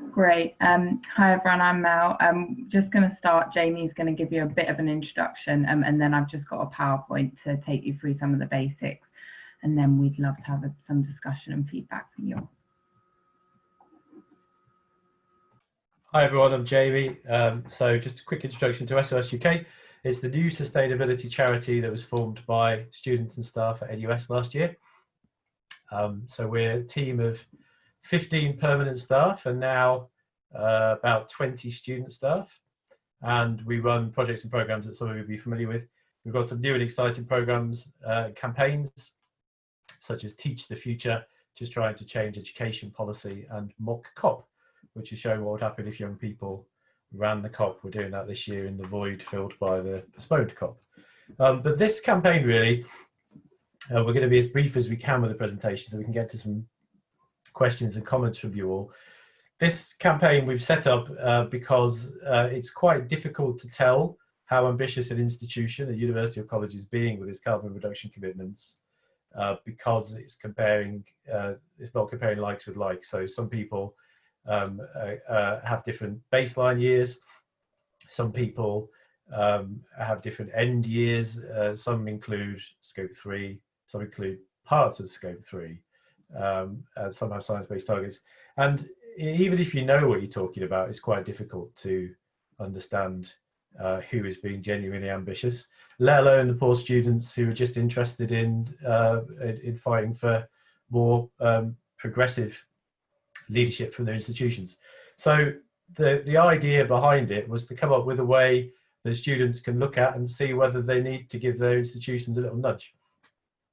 Great. Hi everyone, I'm Mel. I'm just going to start. Jamie's going to give you a bit of an introduction, and then I've just got a PowerPoint to take you through some of the basics, and then we'd love to have some discussion and feedback from you. Hi everyone, I'm Jamie. So just a quick introduction to SOS-UK. It's the new sustainability charity that was formed by students and staff at NUS last year. So we're a team of 15 permanent staff and now about 20 student staff. And we run projects and programs that some of you will be familiar with. We've got some new and exciting programs, campaigns, such as Teach the Future, just trying to change education policy, and Mock COP, which is showing what would happen if young people ran the COP. We're doing that this year in the void filled by the postponed COP. But this campaign really, we're going to be as brief as we can with the presentation so we can get to some questions and comments from you all. This campaign we've set up because it's quite difficult to tell how ambitious an institution, a university or college, is being with its carbon reduction commitments because it's not comparing likes with likes. So some people have different baseline years. Some people have different end years. Some include scope 3, some include parts of scope 3. Some have science-based targets. And even if you know what you're talking about, it's quite difficult to understand who is being genuinely ambitious, let alone the poor students who are just interested in fighting for more progressive leadership from their institutions. So the idea behind it was to come up with a way that students can look at and see whether they need to give their institutions a little nudge.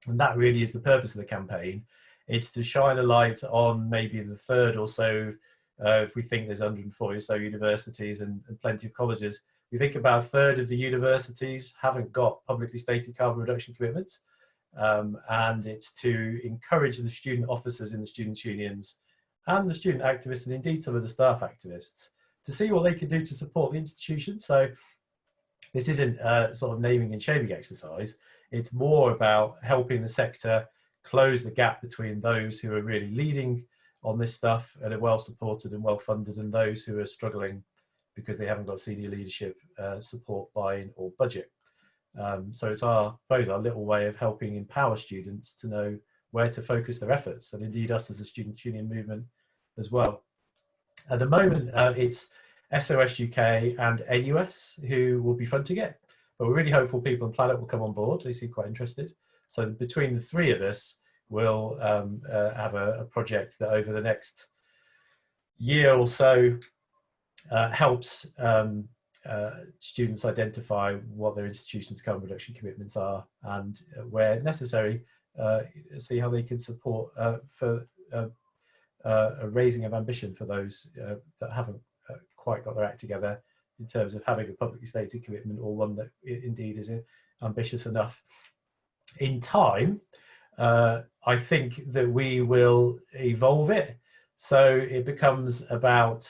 And that really is the purpose of the campaign. It's to shine a light on maybe the third or so, if we think there's 140 or so universities and plenty of colleges, we think about a third of the universities haven't got publicly stated carbon reduction commitments. And it's to encourage the student officers in the students' unions and the student activists, and indeed some of the staff activists, to see what they can do to support the institution. So this isn't a sort of naming and shaming exercise. It's more about helping the sector close the gap between those who are really leading on this stuff and are well supported and well funded, and those who are struggling because they haven't got senior leadership support, buy-in or budget. So it's our little way of helping empower students to know where to focus their efforts, and indeed us as a student union movement as well. At the moment, it's SOS-UK and NUS who will be fronting it, but we're really hopeful People and Planet will come on board. They seem quite interested. So between the three of us, we'll have a project that over the next year or so helps students identify what their institution's carbon reduction commitments are, and where necessary, see how they can support for a raising of ambition for those that haven't quite got their act together in terms of having a publicly stated commitment, or one that indeed is ambitious enough. In time, I think that we will evolve it so it becomes about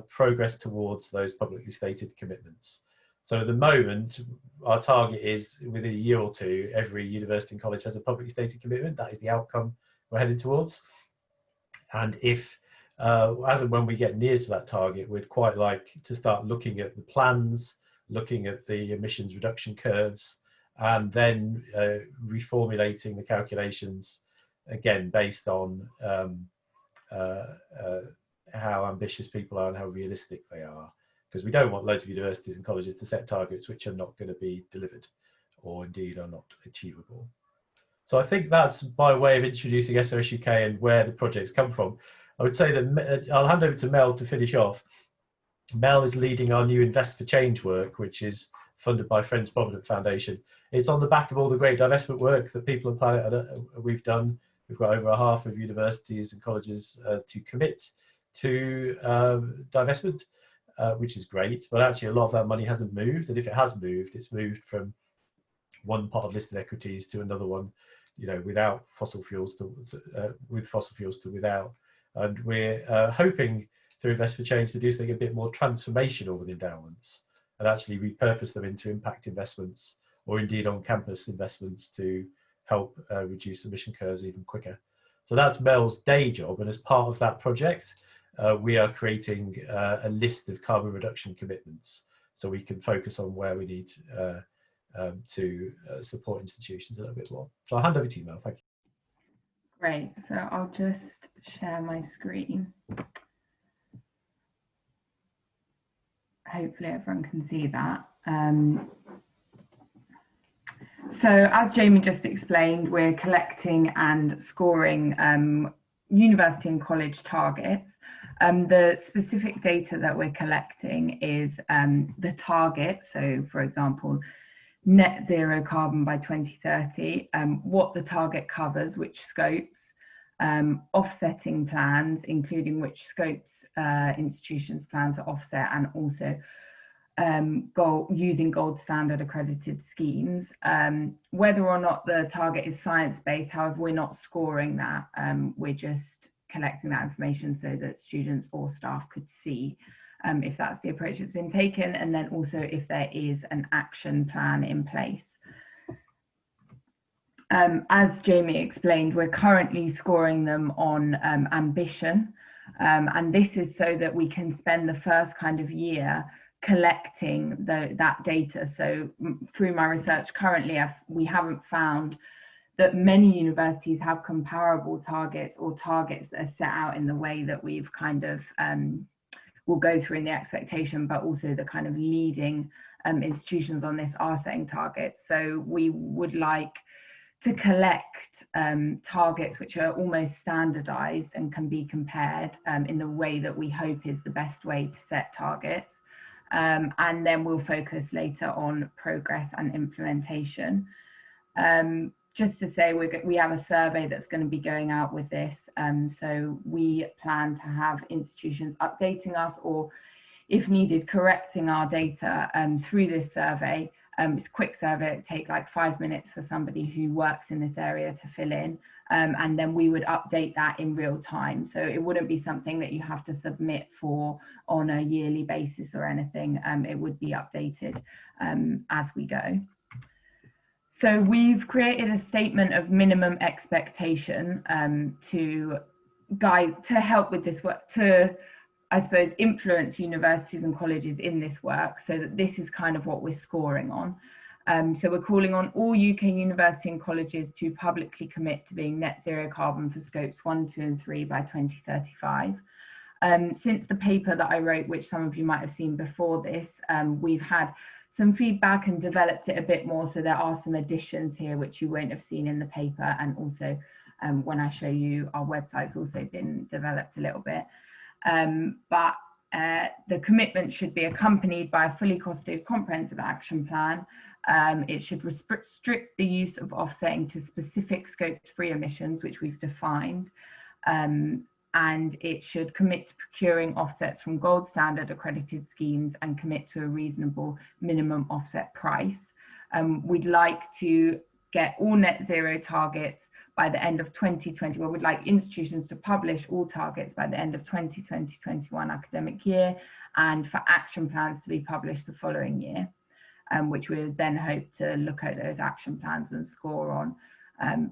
progress towards those publicly stated commitments. So at the moment, our target is within a year or two, every university and college has a publicly stated commitment. That is the outcome we're heading towards. And if, as and when we get near to that target, we'd quite like to start looking at the plans, looking at the emissions reduction curves, and then reformulating the calculations, again, based on how ambitious people are and how realistic they are. Because we don't want loads of universities and colleges to set targets which are not going to be delivered, or indeed are not achievable. So I think that's by way of introducing SOS-UK and where the projects come from. I would say that I'll hand over to Mel to finish off. Mel is leading our new Invest for Change work, which is funded by Friends Provident Foundation. It's on the back of all the great divestment work that People and Planet we've done. We've got over half of universities and colleges to commit to divestment, which is great. But actually, a lot of that money hasn't moved, and if it has moved, it's moved from one pot of listed equities to another one, you know, without fossil fuels with fossil fuels to without. And we're hoping through Invest for Change to do something a bit more transformational with endowments and actually repurpose them into impact investments, or indeed on campus investments, to help reduce emission curves even quicker. So that's Mel's day job, and as part of that project, we are creating a list of carbon reduction commitments, so we can focus on where we need to support institutions a little bit more. So I'll hand over to you, Mel. Thank you. Great. So I'll just share my screen. Hopefully everyone can see that. So as Jamie just explained, we're collecting and scoring university and college targets. The specific data that we're collecting is the target. So for example, net zero carbon by 2030, what the target covers, which scopes, offsetting plans, including which scopes institutions plan to offset, and also using gold standard accredited schemes. Whether or not the target is science-based, however, we're not scoring that. We're just collecting that information so that students or staff could see if that's the approach that's been taken, and then also if there is an action plan in place. As Jamie explained, we're currently scoring them on ambition, and this is so that we can spend the first kind of year collecting that data. So through my research currently, we haven't found that many universities have comparable targets or targets that are set out in the way that we've kind of will go through in the expectation, but also the kind of leading institutions on this are setting targets. So we would like to collect targets which are almost standardized and can be compared in the way that we hope is the best way to set targets. And then we'll focus later on progress and implementation. Just to say, we have a survey that's going to be going out with this. So we plan to have institutions updating us, or if needed, correcting our data through this survey. It's a quick survey, it'd take like 5 minutes for somebody who works in this area to fill in. And then we would update that in real time. So it wouldn't be something that you have to submit for on a yearly basis or anything. It would be updated as we go. So we've created a statement of minimum expectation to help with this work, to, I suppose, influence universities and colleges in this work, so that this is kind of what we're scoring on. So we're calling on all UK university and colleges to publicly commit to being net zero carbon for scopes 1, 2 and 3 by 2035. Since the paper that I wrote, which some of you might have seen before this, we've had some feedback and developed it a bit more. So there are some additions here which you won't have seen in the paper, and also when I show you our website's also been developed a little bit. But the commitment should be accompanied by a fully costed comprehensive action plan. It should restrict the use of offsetting to specific scope 3 emissions, which we've defined. And it should commit to procuring offsets from gold standard accredited schemes and commit to a reasonable minimum offset price. We'd like to get all net zero targets by the end of 2020. Well, we'd like institutions to publish all targets by the end of 2020-21 academic year, and for action plans to be published the following year, which we would then hope to look at those action plans and score on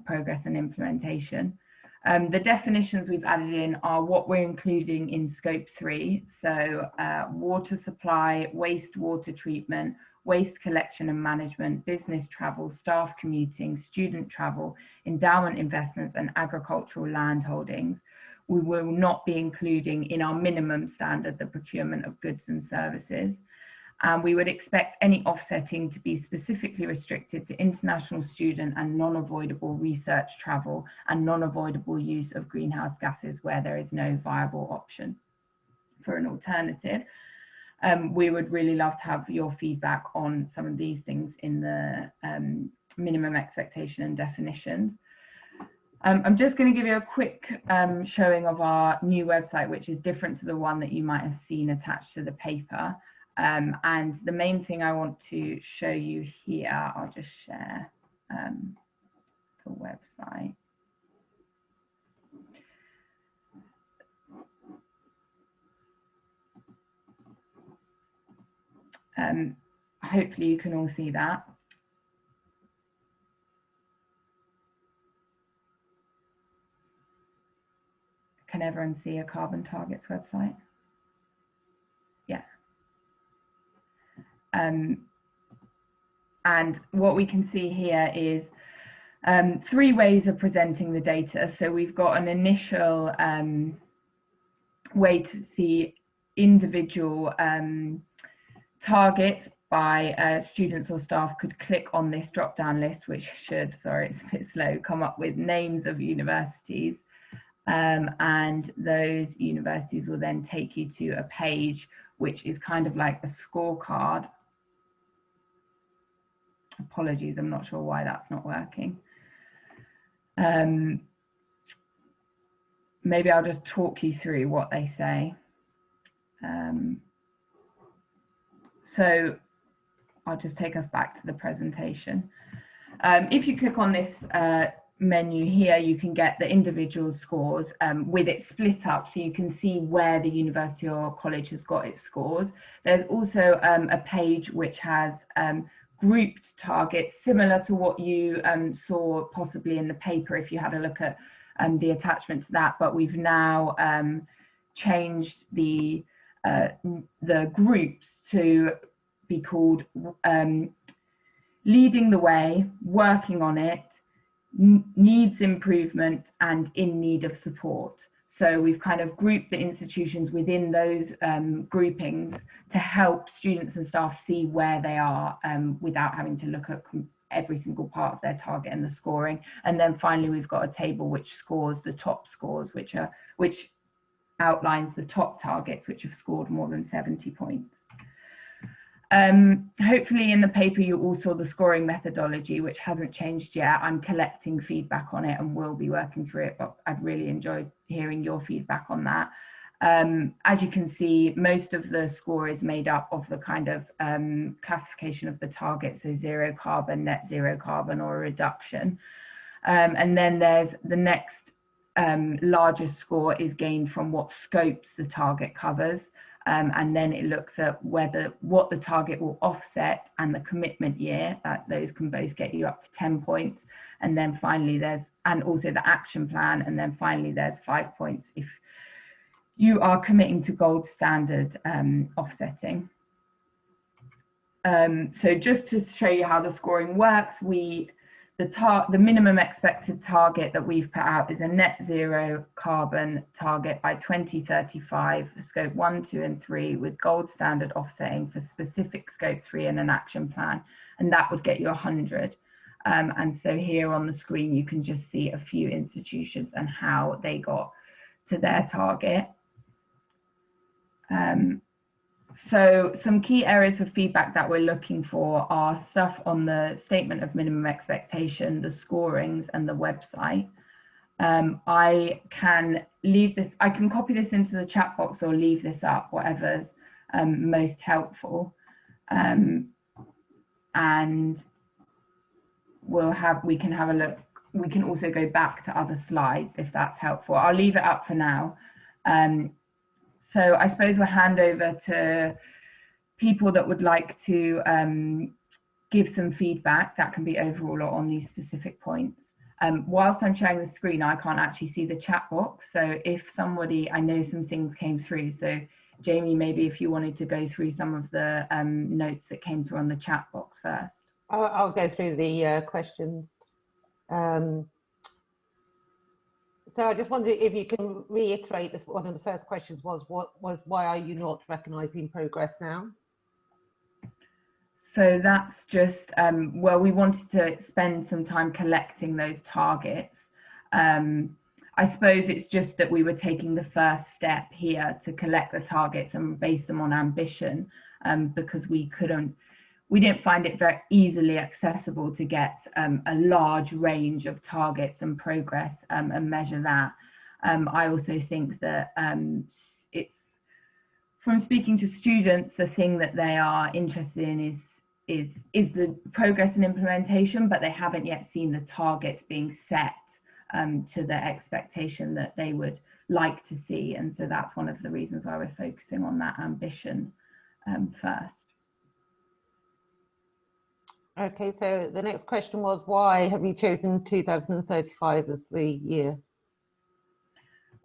progress and implementation. The definitions we've added in are what we're including in scope 3. So water supply, wastewater treatment, waste collection and management, business travel, staff commuting, student travel, endowment investments and agricultural land holdings. We will not be including in our minimum standard the procurement of goods and services. We would expect any offsetting to be specifically restricted to international student and non-avoidable research travel and non-avoidable use of greenhouse gases where there is no viable option for an alternative. We would really love to have your feedback on some of these things in the minimum expectation and definitions. I'm just going to give you a quick showing of our new website, which is different to the one that you might have seen attached to the paper. And the main thing I want to show you here, I'll just share the website. Hopefully you can all see that. Can everyone see a carbon targets website? Yeah. And what we can see here is 3 ways of presenting the data. So we've got an initial way to see individual targets by students or staff could click on this drop down list, which should, sorry, it's a bit slow, come up with names of universities. And those universities will then take you to a page which is kind of like a scorecard. Apologies, I'm not sure why that's not working. Maybe I'll just talk you through what they say. So I'll just take us back to the presentation. If you click on this menu here, you can get the individual scores with it split up, so you can see where the university or college has got its scores. There's also a page which has grouped targets, similar to what you saw possibly in the paper if you had a look at the attachment to that, but we've now changed the groups to be called leading the way, working on it, needs improvement, and in need of support. So we've kind of grouped the institutions within those groupings to help students and staff see where they are without having to look at every single part of their target and the scoring. And then finally, we've got a table which scores the top scores, which outlines the top targets which have scored more than 70 points. Hopefully in the paper you all saw the scoring methodology, which hasn't changed yet. I'm collecting feedback on it and will be working through it, but I'd really enjoyed hearing your feedback on that. As you can see, most of the score is made up of the kind of classification of the target, so 0 carbon, net 0 carbon, or a reduction. And then there's the next largest score is gained from what scopes the target covers. And then it looks at what the target will offset and the commitment year, that those can both get you up to 10 points. And then finally and also the action plan. And then finally there's 5 points if you are committing to gold standard offsetting. So just to show you how the scoring works, the minimum expected target that we've put out is a net 0 carbon target by 2035 for scope 1, 2, and 3, with gold standard offsetting for specific scope 3 and an action plan, and that would get you 100. And so here on the screen you can just see a few institutions and how they got to their target. So some key areas for feedback that we're looking for are stuff on the statement of minimum expectation, the scorings, and the website. I can copy this into the chat box or leave this up, whatever's most helpful. And we can have a look. We can also go back to other slides if that's helpful. I'll leave it up for now. So I suppose we'll hand over to people that would like to give some feedback. That can be overall or on these specific points. Whilst I'm sharing the screen, I can't actually see the chat box. So if somebody, I know some things came through. So Jamie, maybe if you wanted to go through some of the notes that came through on the chat box first. I'll go through the questions. So I just wondered if you can reiterate one of the first questions was why are you not recognising progress now? So that's just, well, we wanted to spend some time collecting those targets. I suppose it's just that we were taking the first step here to collect the targets and base them on ambition, because we didn't find it very easily accessible to get a large range of targets and progress and measure that. I also think that it's, from speaking to students, the thing that they are interested in is the progress and implementation, but they haven't yet seen the targets being set to the expectation that they would like to see. And so that's one of the reasons why we're focusing on that ambition first. Okay, so the next question was, why have you chosen 2035 as the year?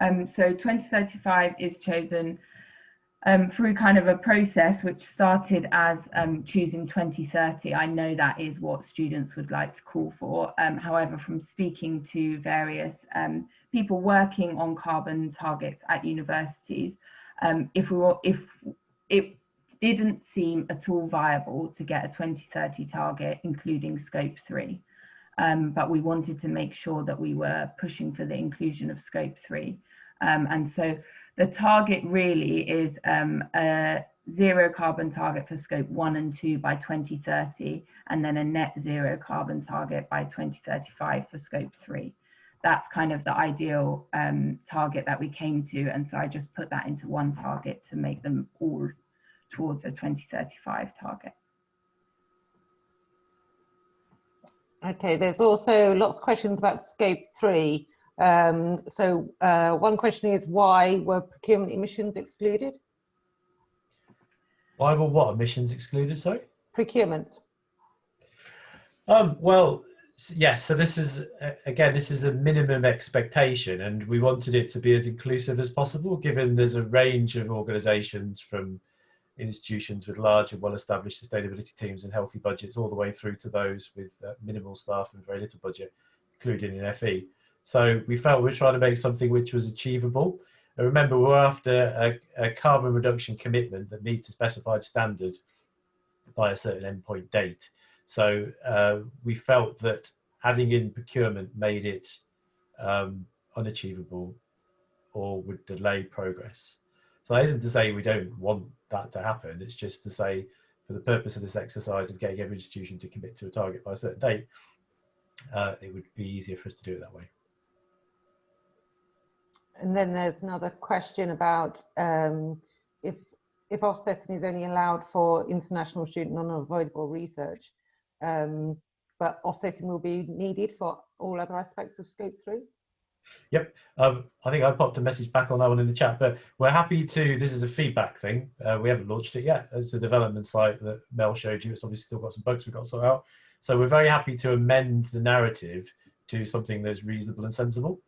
So 2035 is chosen through kind of a process which started as choosing 2030. I know that is what students would like to call for. However, from speaking to various people working on carbon targets at universities, if it didn't seem at all viable to get a 2030 target, including scope 3. But we wanted to make sure that we were pushing for the inclusion of scope 3. And so the target really is a zero carbon target for scope 1 and 2 by 2030, and then a net zero carbon target by 2035 for scope 3. That's kind of the ideal target that we came to. And so I just put that into one target to make them all towards a 2035 target. Okay, there's also lots of questions about scope 3. One question is, why were procurement emissions excluded? Why were what emissions excluded, sorry? Procurement. Well, yes, so this is, again, this is a minimum expectation, and we wanted it to be as inclusive as possible, given there's a range of organisations, from institutions with large and well-established sustainability teams and healthy budgets, all the way through to those with minimal staff and very little budget, including in FE. So we felt we were trying to make something which was achievable. And remember, we're after a carbon reduction commitment that meets a specified standard by a certain endpoint date. So we felt that adding in procurement made it unachievable or would delay progress. So that isn't to say we don't want that to happen. It's just to say, for the purpose of this exercise of getting every institution to commit to a target by a certain date, it would be easier for us to do it that way. And then there's another question about if offsetting is only allowed for international student non-avoidable research, but offsetting will be needed for all other aspects of scope 3? Yep, I think I popped a message back on that one in the chat, but we're happy to, this is a feedback thing, we haven't launched it yet. It's a development site that Mel showed you. It's obviously still got some bugs we've got to sort out. So we're very happy to amend the narrative to something that's reasonable and sensible.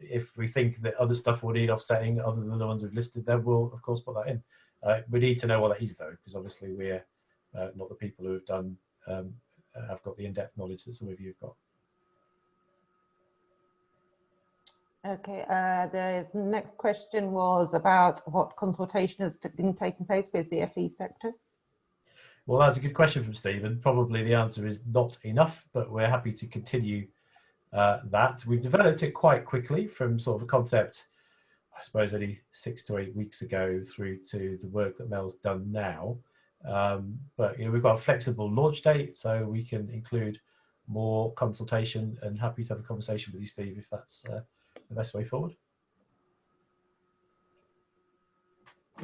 If we think that other stuff will need offsetting other than the ones we've listed, then we'll of course put that in. We need to know what that is though, because obviously we're not the people who have done, have got the in-depth knowledge that some of you have got. Okay, the next question was about what consultation has been taking place with the FE sector. Well, that's a good question from Stephen. Probably the answer is not enough, but we're happy to continue that. We've developed it quite quickly from sort of a concept, I suppose, only 6 to 8 weeks ago through to the work that Mel's done now. But you know, we've got a flexible launch date, so we can include more consultation, and happy to have a conversation with you, Steve, if that's the best way forward.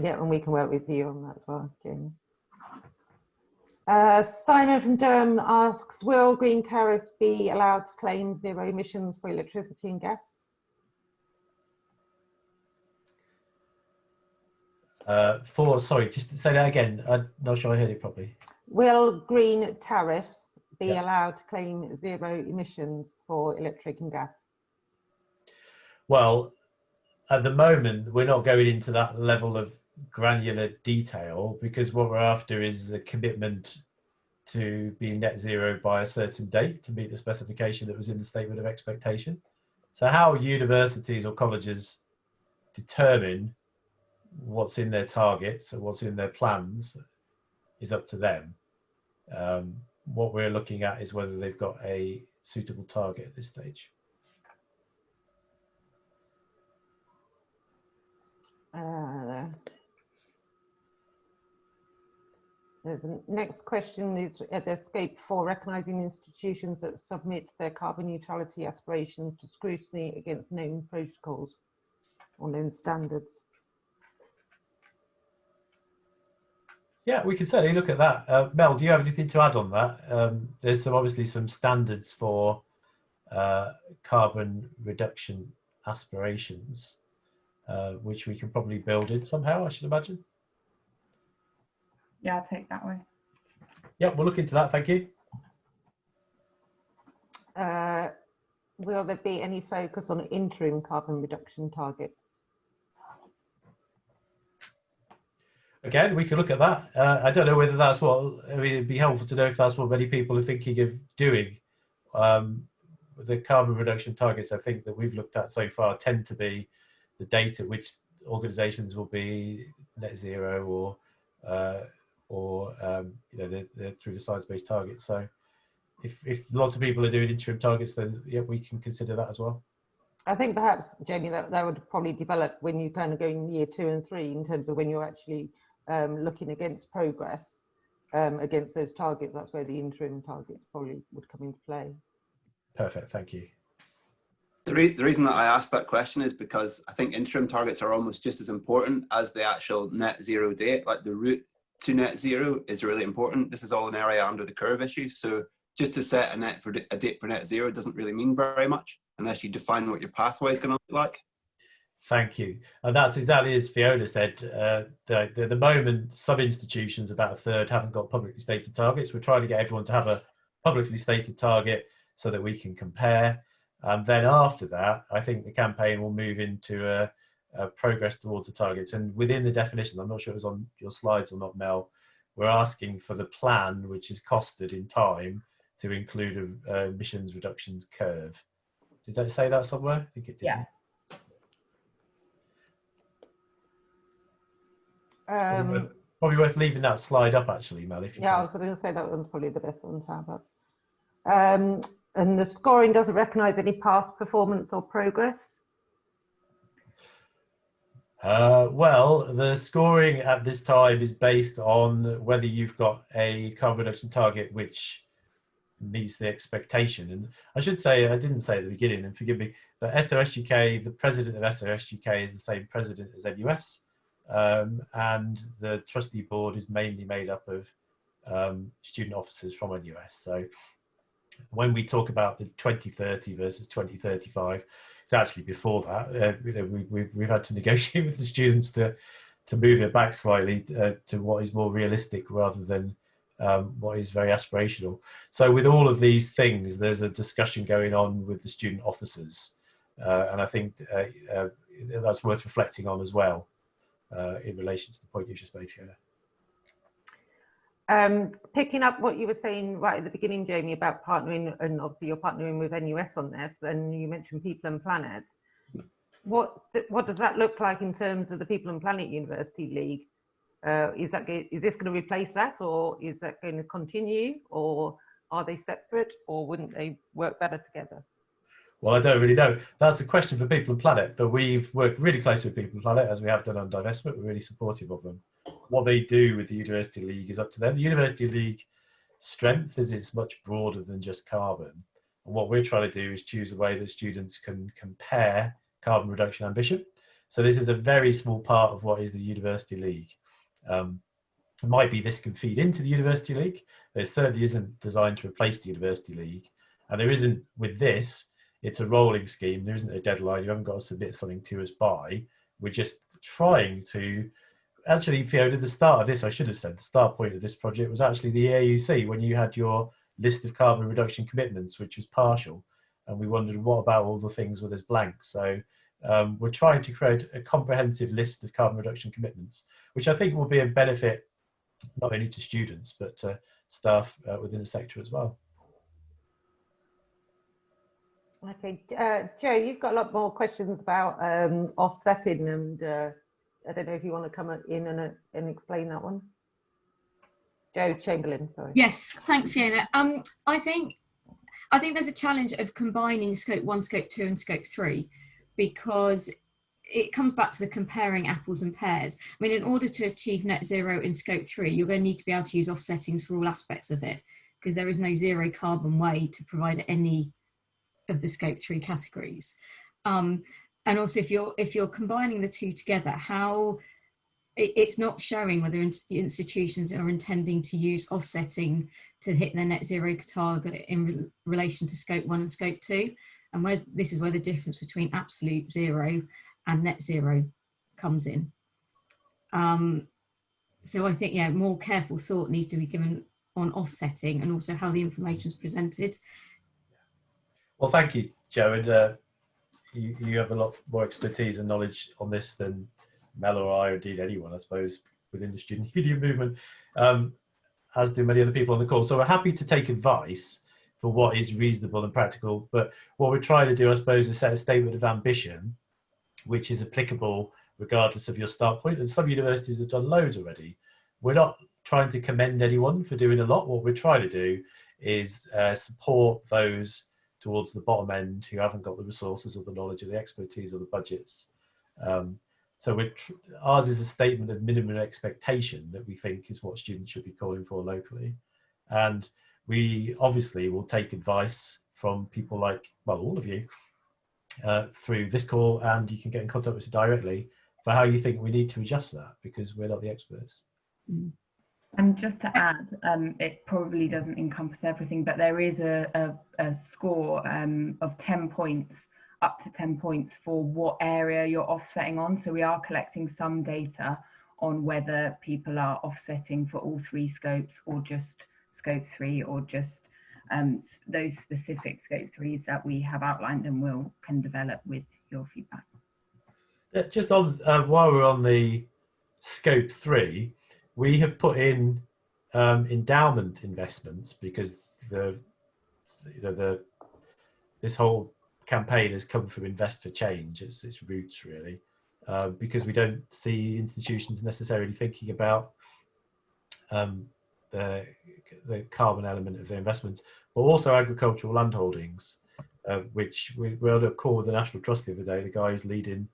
Yeah, and we can work with you on that as well, Jamie. Simon from Durham asks, will green tariffs be allowed to claim zero emissions for electricity and gas? Sorry, just to say that again. I'm not sure I heard it properly. Will green tariffs be allowed to claim zero emissions for electric and gas? Well, at the moment, we're not going into that level of granular detail, because what we're after is a commitment to be net zero by a certain date to meet the specification that was in the statement of expectation. So how universities or colleges determine what's in their targets and what's in their plans is up to them. What we're looking at is whether they've got a suitable target at this stage. The next question is the scope for recognising institutions that submit their carbon neutrality aspirations to scrutiny against known protocols or known standards. Yeah, we can certainly look at that. Mel, do you have anything to add on that? There's obviously some standards for carbon reduction aspirations, which we can probably build in somehow, I should imagine. Yeah, I'll take that way. Yeah, we'll look into that. Thank you. will there be any focus on interim carbon reduction targets? Again, we could look at that. I don't know whether that's what, I mean, it'd be helpful to know if that's what many people are thinking of doing. The carbon reduction targets, I think, that we've looked at so far tend to be the date at which organisations will be net zero or you know, they're through the science-based targets. So if lots of people are doing interim targets, then yeah, we can consider that as well. I think perhaps, Jamie, that would probably develop when you kind of go in year 2 and 3 in terms of when you're actually looking against progress against those targets. That's where the interim targets probably would come into play. Perfect, thank you. The reason that I asked that question is because I think interim targets are almost just as important as the actual net zero date. Like the route to net zero is really important. This is all an area under the curve issue. So just to set a date for net zero doesn't really mean very much unless you define what your pathway is going to look like. Thank you. And that's exactly as Fiona said. At the moment, some institutions, about a third, haven't got publicly stated targets. We're trying to get everyone to have a publicly stated target so that we can compare. And then after that, I think the campaign will move into a progress towards the targets. And within the definition, I'm not sure it was on your slides or not, Mel, we're asking for the plan, which is costed in time, to include a emissions reductions curve. Did I say that somewhere? I think it did. Yeah. Probably worth leaving that slide up, actually, Mel. If you yeah, I was going to say that one's probably the best one to have up. And the scoring doesn't recognise any past performance or progress. Well, the scoring at this time is based on whether you've got a carbon reduction target which meets the expectation. And I should say, I didn't say at the beginning, and forgive me, but SOS-UK, the president of SOS-UK is the same president as NUS, and the trustee board is mainly made up of student officers from NUS. So when we talk about the 2030 versus 2035, it's actually before that. You know, we've had to negotiate with the students to move it back slightly to what is more realistic rather than what is very aspirational. So with all of these things, there's a discussion going on with the student officers, and I think that's worth reflecting on as well in relation to the point you just made, Fiona. Picking up what you were saying right at the beginning, Jamie, about partnering, and obviously you're partnering with NUS on this, and you mentioned People and Planet. What does that look like in terms of the People and Planet University League? Is this going to replace that, or is that going to continue, or are they separate, or wouldn't they work better together? Well, I don't really know. That's a question for People and Planet, but we've worked really closely with People and Planet, as we have done on divestment. We're really supportive of them. What they do with the University League is up to them. The University League strength is it's much broader than just carbon. And what we're trying to do is choose a way that students can compare carbon reduction ambition. So this is a very small part of what is the University League. It might be this can feed into the University League. It certainly isn't designed to replace the University League. And there isn't, with this, it's a rolling scheme. There isn't a deadline. You haven't got to submit something to us by. We're just trying to, actually, Fiona, the start of this, I should have said, the start point of this project was actually the EAUC, when you had your list of carbon reduction commitments, which was partial. And we wondered, what about all the things with this blank? So we're trying to create a comprehensive list of carbon reduction commitments, which I think will be a benefit not only to students, but to staff within the sector as well. Okay, Joe, you've got a lot more questions about offsetting, and I don't know if you want to come in and explain that one. Joe Chamberlain, sorry. Yes, thanks, Fiona. I think there's a challenge of combining scope 1, scope 2 and scope 3, because it comes back to the comparing apples and pears. I mean, in order to achieve net zero in scope 3, you're going to need to be able to use offsettings for all aspects of it, because there is no zero carbon way to provide any of the scope 3 categories. And also, if you're combining the two together, how it's not showing whether institutions are intending to use offsetting to hit their net zero target in relation to scope 1 and scope 2. And this is where the difference between absolute zero and net zero comes in. So I think, yeah, more careful thought needs to be given on offsetting and also how the information is presented. Well, thank you, Joe, and you have a lot more expertise and knowledge on this than Mel or I, or indeed anyone, I suppose, within the student union movement, as do many other people on the call. So we're happy to take advice for what is reasonable and practical. But what we're trying to do, I suppose, is set a statement of ambition, which is applicable regardless of your start point. And some universities have done loads already. We're not trying to commend anyone for doing a lot. What we're trying to do is support those towards the bottom end who haven't got the resources or the knowledge or the expertise or the budgets. So ours is a statement of minimum expectation that we think is what students should be calling for locally. And we obviously will take advice from people like, well, all of you through this call, and you can get in contact with us directly for how you think we need to adjust that, because we're not the experts. And just to add, it probably doesn't encompass everything, but there is a score of 10 points, up to 10 points for what area you're offsetting on. So we are collecting some data on whether people are offsetting for all 3 scopes, or just scope 3, or just those specific scope 3s that we have outlined and can develop with your feedback. Just on while we're on the scope 3, we have put in endowment investments, because this whole campaign has come from Invest for Change. It's its roots, really, because we don't see institutions necessarily thinking about the carbon element of their investments, but also agricultural land holdings, which we were on a call with the National Trust the other day. The guy who's leading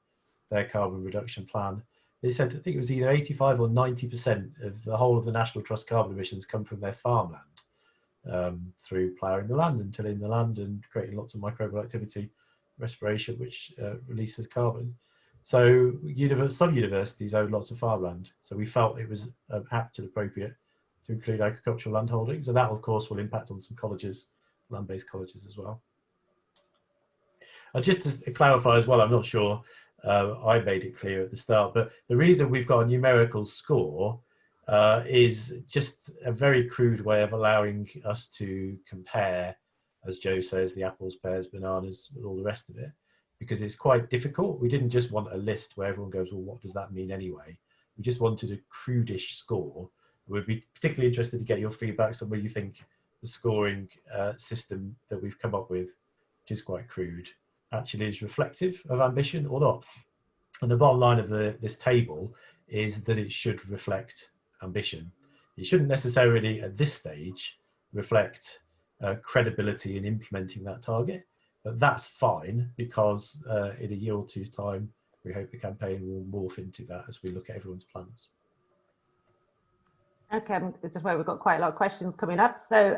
their carbon reduction plan, they said, I think it was either 85 or 90% of the whole of the National Trust carbon emissions come from their farmland, through ploughing the land and tilling the land and creating lots of microbial activity respiration, which releases carbon. So some universities own lots of farmland, so we felt it was apt and appropriate to include agricultural land holdings, and that of course will impact on some colleges, land-based colleges as well. And just to clarify as well, I'm not sure I made it clear at the start, but the reason we've got a numerical score is just a very crude way of allowing us to compare, as Joe says, the apples, pears, bananas, and all the rest of it, because it's quite difficult. We didn't just want a list where everyone goes, well, what does that mean anyway? We just wanted a crudish score. We'd be particularly interested to get your feedback on where you think the scoring system that we've come up with, which is quite crude, actually is reflective of ambition or not. And the bottom line of this table is that it should reflect ambition. It shouldn't necessarily at this stage reflect credibility in implementing that target, but that's fine, because in a year or two's time we hope the campaign will morph into that as we look at everyone's plans. Okay, just wait, we've got quite a lot of questions coming up, so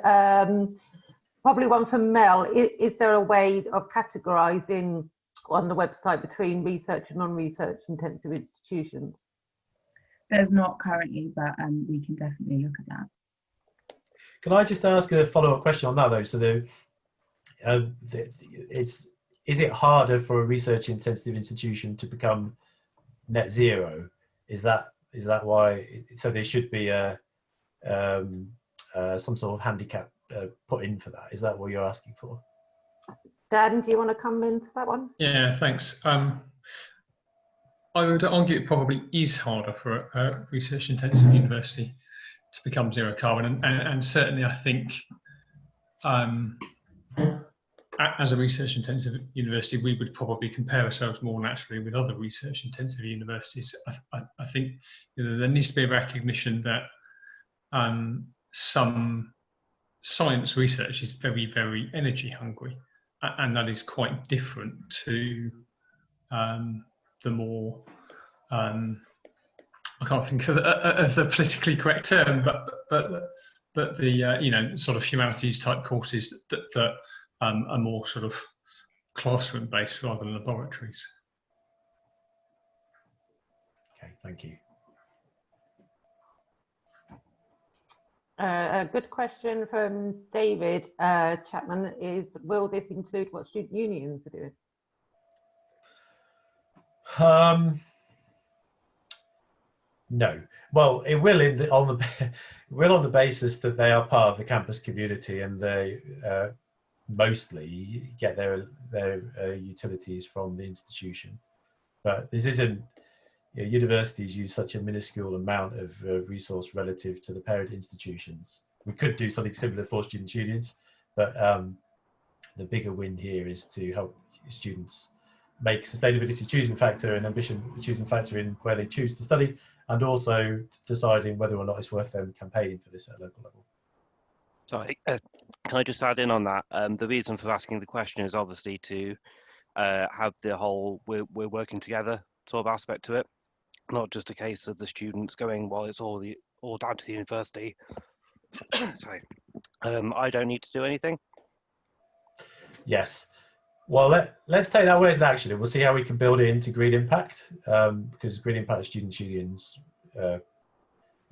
probably one from Mel. Is there a way of categorising on the website between research and non-research intensive institutions? There's not currently, but we can definitely look at that. Can I just ask a follow-up question on that though? So is it harder for a research intensive institution to become net zero? Is that why? So there should be some sort of handicap put in for that. Is that what you're asking for? Dan, do you want to come into that one? Yeah, thanks. I would argue it probably is harder for a research intensive university to become zero carbon, and certainly I think as a research intensive university we would probably compare ourselves more naturally with other research intensive universities. I think there needs to be a recognition that some science research is very, very energy hungry, and that is quite different to the more I can't think of the politically correct term, but the sort of humanities type courses that are more sort of classroom based rather than laboratories. Okay, thank you. A good question from David Chapman is, will this include what student unions are doing? No. Well, it will on the basis that they are part of the campus community and they mostly get their utilities from the institution. But this isn't, universities use such a minuscule amount of resource relative to the parent institutions. We could do something similar for student unions, but the bigger win here is to help students make sustainability a choosing factor and ambition a choosing factor in where they choose to study, and also deciding whether or not it's worth them campaigning for this at a local level. Sorry, can I just add in on that? The reason for asking the question is obviously to have the whole we're working together sort of aspect to it, not just a case of the students going, well, it's all down to the university. Sorry, I don't need to do anything. Yes. Well, let's take that away as an action, and we'll see how we can build it into Green Impact, because Green Impact student unions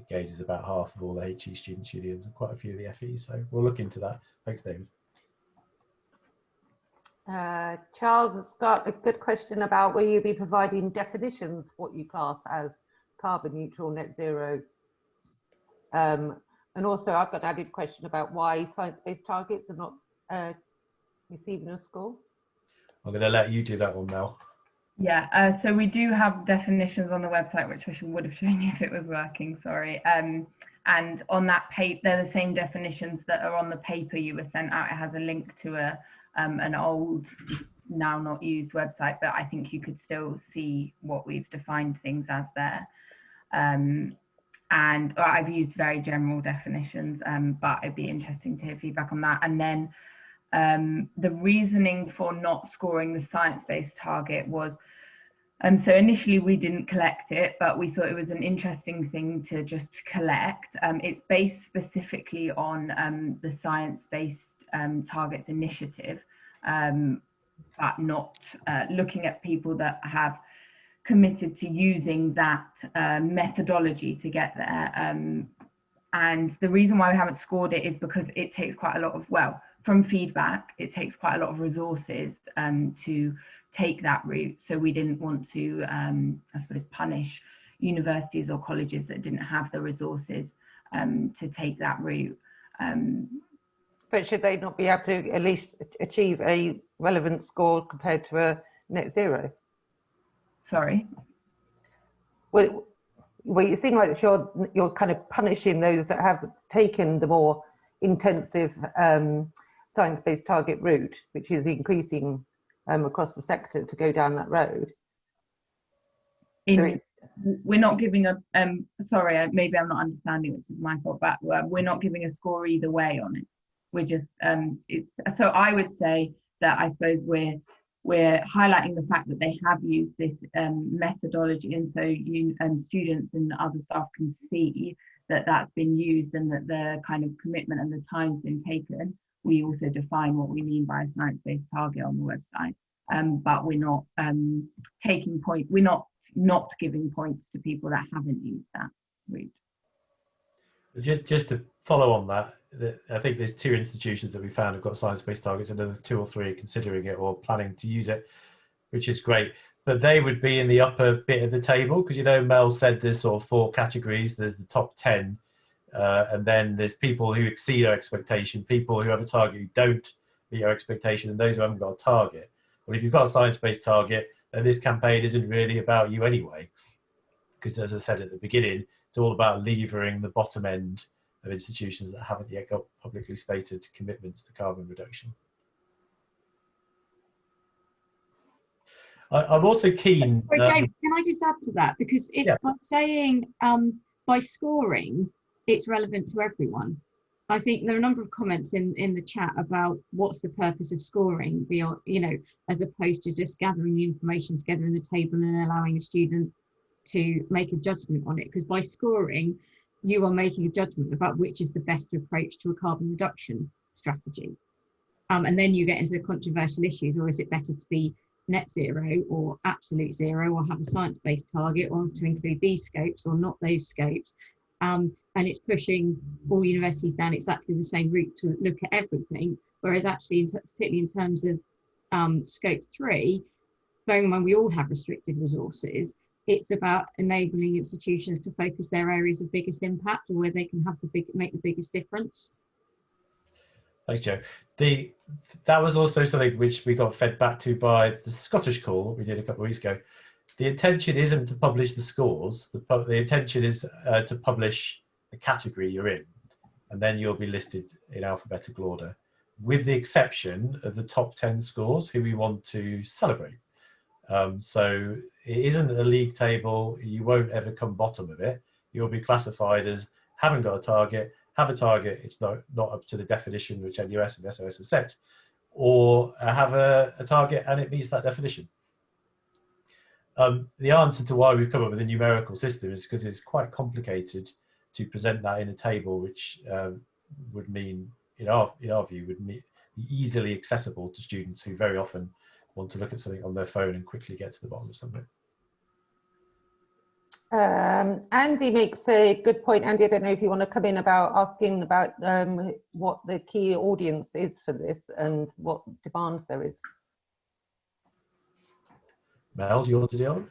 engages about half of all the HE student unions and quite a few of the FE. So we'll look into that. Thanks, David. Charles has got a good question about will you be providing definitions for what you class as carbon neutral, net zero? And also I've got an added question about why science-based targets are not receiving a score. I'm going to let you do that one, Mel. Yeah, so we do have definitions on the website, which I would have shown you if it was working, sorry. And on that paper, they're the same definitions that are on the paper you were sent out. It has a link to an old, now not used website, but I think you could still see what we've defined things as there. And I've used very general definitions, but it'd be interesting to hear feedback on that. And then the reasoning for not scoring the science-based target was, so initially we didn't collect it, but we thought it was an interesting thing to just collect. It's based specifically on the science-based targets initiative, but not looking at people that have committed to using that methodology to get there. And the reason why we haven't scored it is because it takes quite a lot of, well, from feedback, it takes quite a lot of resources to take that route. So we didn't want to, I suppose, punish universities or colleges that didn't have the resources to take that route. But should they not be able to at least achieve a relevant score compared to a net zero? Sorry? Well, you seem like you're kind of punishing those that have taken the more intensive science-based target route, which is increasing across the sector to go down that road. We're not giving a, sorry, maybe I'm not understanding, which is my fault, but we're not giving a score either way on it. We're just, so I would say that I suppose we're highlighting the fact that they have used this methodology, and so students and other staff can see that that's been used and that the kind of commitment and the time's been taken. We also define what we mean by a science-based target on the website, but we're not taking point. We're not giving points to people that haven't used that route. Just to follow on that, I think there's 2 institutions that we found have got science-based targets, and another 2 or 3 are considering it or planning to use it, which is great. But they would be in the upper bit of the table, because, Mel said there's sort of 4 categories. There's the top 10, and then there's people who exceed our expectation, people who have a target who don't meet our expectation, and those who haven't got a target. Well, if you've got a science-based target, then this campaign isn't really about you anyway, because as I said at the beginning, it's all about levering the bottom end of institutions that haven't yet got publicly stated commitments to carbon reduction. I'm also keen. Sorry, James, can I just add to that? Because if I'm saying by scoring, it's relevant to everyone. I think there are a number of comments in the chat about what's the purpose of scoring beyond, as opposed to just gathering the information together in the table and allowing a student to make a judgment on it. Because by scoring, you are making a judgment about which is the best approach to a carbon reduction strategy. And then you get into the controversial issues, or is it better to be net zero or absolute zero, or have a science-based target, or to include these scopes or not those scopes? And it's pushing all universities down exactly the same route to look at everything, whereas actually, particularly in terms of scope 3, bearing in mind we all have restricted resources, it's about enabling institutions to focus their areas of biggest impact, or where they can have make the biggest difference. Thanks, Joe. That was also something which we got fed back to by the Scottish call we did a couple of weeks ago. The intention isn't to publish the scores. The intention is to publish the category you're in, and then you'll be listed in alphabetical order, with the exception of the top 10 scores who we want to celebrate. So it isn't a league table. You won't ever come bottom of it. You'll be classified as haven't got a target, have a target, it's not up to the definition which NUS and SOS have set, or have a target and it meets that definition. The answer to why we've come up with a numerical system is because it's quite complicated to present that in a table, which would mean, in our view, would be easily accessible to students who very often want to look at something on their phone and quickly get to the bottom of something. Andy makes a good point. Andy, I don't know if you want to come in about asking about what the key audience is for this and what demand there is. Mel, do you want to deal?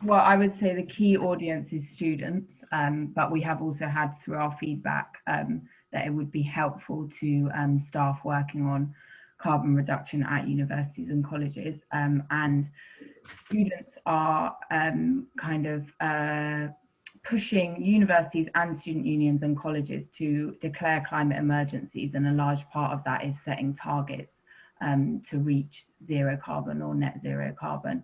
Well, I would say the key audience is students, but we have also had through our feedback that it would be helpful to staff working on carbon reduction at universities and colleges, and students are kind of pushing universities and student unions and colleges to declare climate emergencies, and a large part of that is setting targets to reach zero carbon or net zero carbon.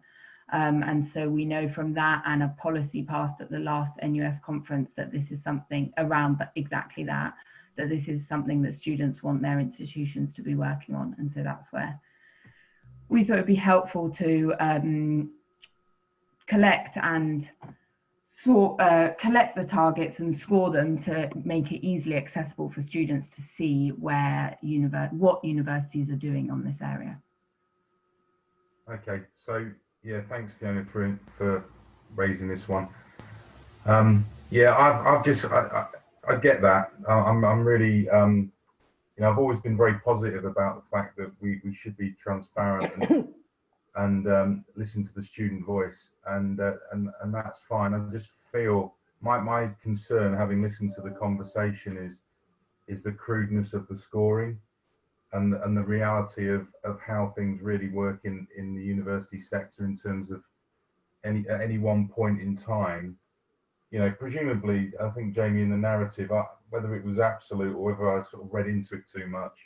And so we know from that and a policy passed at the last NUS conference that this is something around exactly that this is something that students want their institutions to be working on. And so that's where we thought it'd be helpful to collect and collect the targets and score them to make it easily accessible for students to see where what universities are doing on this area. Okay, so yeah, thanks Fiona for raising this one. Yeah, I get that. I'm really, you know, I've always been very positive about the fact that we should be transparent and listen to the student voice, and that's fine. I just feel my concern, having listened to the conversation, is the crudeness of the scoring and the reality of how things really work in the university sector in terms of at any one point in time. You know, presumably, I think, Jamie, in the narrative, whether it was absolute or whether I sort of read into it too much,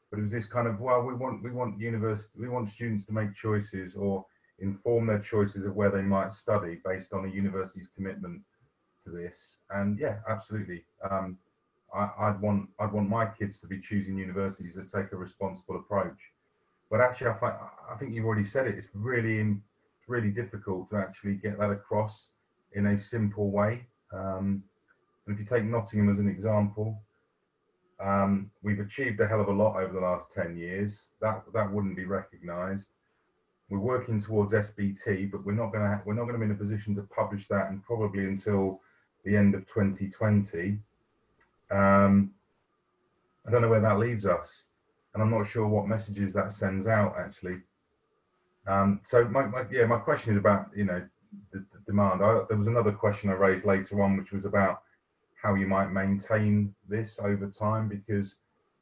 but it was this kind of, well, we want students to make choices or inform their choices of where they might study based on a university's commitment to this. And yeah, absolutely. I'd want my kids to be choosing universities that take a responsible approach. But actually, I think you've already said it. It's really difficult to actually get that across in a simple way. And if you take Nottingham as an example, we've achieved a hell of a lot over the last 10 years. That wouldn't be recognised. We're working towards SBT, but we're not going to be in a position to publish that, and probably until the end of 2020. I don't know where that leaves us, and I'm not sure what messages that sends out actually. So my question is about, you know, the demand. There was another question I raised later on, which was about how you might maintain this over time, because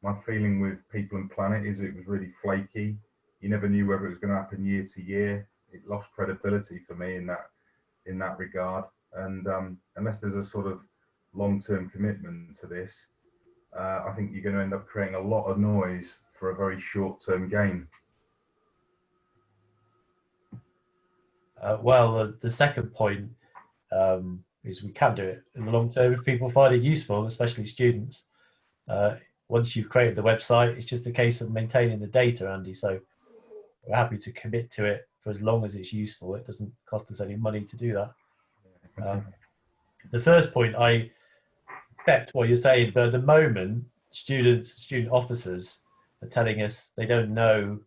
my feeling with People and Planet is it was really flaky. You never knew whether it was going to happen year to year. It lost credibility for me in that regard. And unless there's a sort of long-term commitment to this, I think you're going to end up creating a lot of noise for a very short-term gain. Well, the second point is we can do it in the long term if people find it useful, especially students. Once you've created the website, it's just a case of maintaining the data, Andy. So we're happy to commit to it for as long as it's useful. It doesn't cost us any money to do that. The first point, I accept what you're saying, but at the moment, student officers are telling us they don't know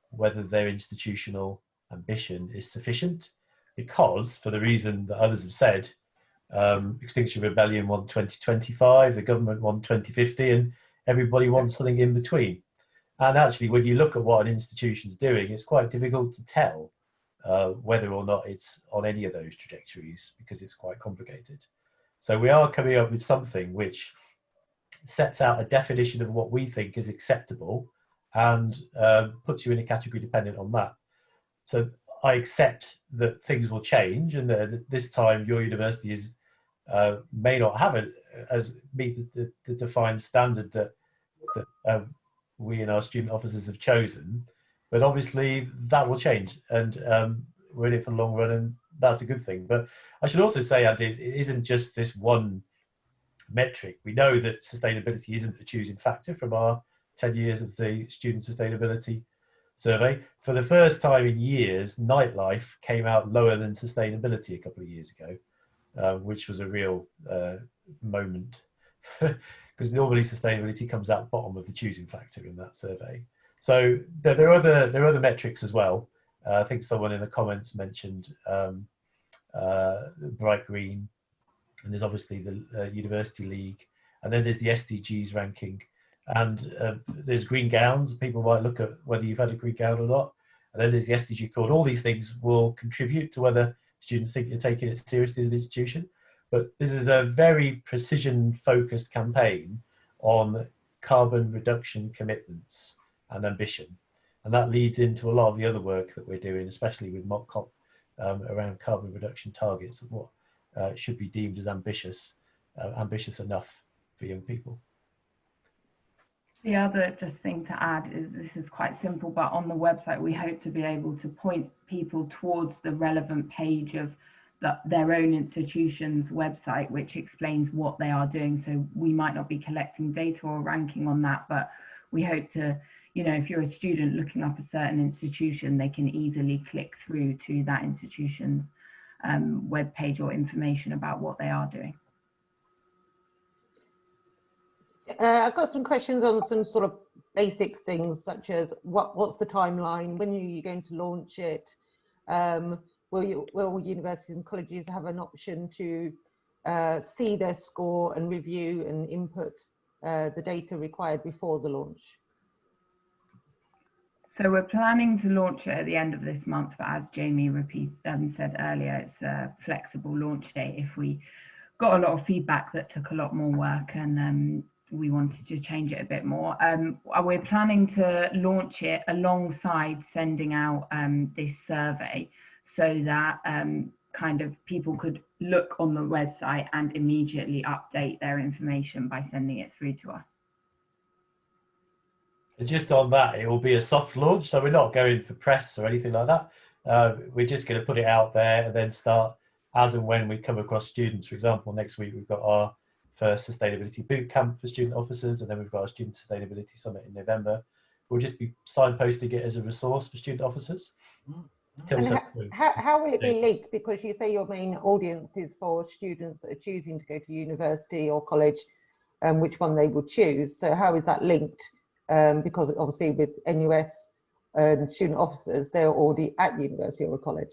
whether their institutional ambition is sufficient, because for the reason that others have said, Extinction Rebellion want 2025, the government want 2050, and everybody wants something in between. And actually, when you look at what an institution's doing, it's quite difficult to tell whether or not it's on any of those trajectories, because it's quite complicated. So we are coming up with something which sets out a definition of what we think is acceptable and puts you in a category dependent on that. So I accept that things will change, and that this time your university is may not have it as meet the defined standard that we and our student officers have chosen. But obviously that will change, and we're in it for the long run, and that's a good thing. But I should also say, Andy, it isn't just this one metric. We know that sustainability isn't a choosing factor from our 10 years of the student sustainability survey. For the first time in years, nightlife came out lower than sustainability a couple of years ago, which was a real moment, because normally sustainability comes out bottom of the choosing factor in that survey. So there are other metrics as well. I think someone in the comments mentioned bright green, and there's obviously the University League, and then there's the SDGs ranking, and there's green gowns. People might look at whether you've had a green gown or not, and then there's the SDG code. All these things will contribute to whether students think you're taking it seriously as an institution. But this is a very precision-focused campaign on carbon reduction commitments and ambition, and that leads into a lot of the other work that we're doing, especially with MOCCOP, around carbon reduction targets of what should be deemed as ambitious enough for young people. The other just thing to add is, this is quite simple, but on the website we hope to be able to point people towards the relevant page of their own institution's website, which explains what they are doing. So we might not be collecting data or ranking on that, but we hope to, you know, if you're a student looking up a certain institution, they can easily click through to that institution's web page or information about what they are doing. I've got some questions on some sort of basic things, such as what's the timeline? When are you going to launch it? Will universities and colleges have an option to see their score and review and input the data required before the launch? So we're planning to launch it at the end of this month, but as Jamie said earlier, it's a flexible launch date if we got a lot of feedback that took a lot more work and we wanted to change it a bit more. We're planning to launch it alongside sending out this survey, so that kind of people could look on the website and immediately update their information by sending it through to us. And just on that, it will be a soft launch, so we're not going for press or anything like that. We're just going to put it out there and then start as and when we come across students. For example, next week we've got our first sustainability boot camp for student officers, and then we've got our student sustainability summit in November. We'll just be signposting it as a resource for student officers. How will it be linked? Because you say your main audience is for students that are choosing to go to university or college, which one they would choose. So how is that linked? Because obviously with NUS and student officers, they're already at university or college.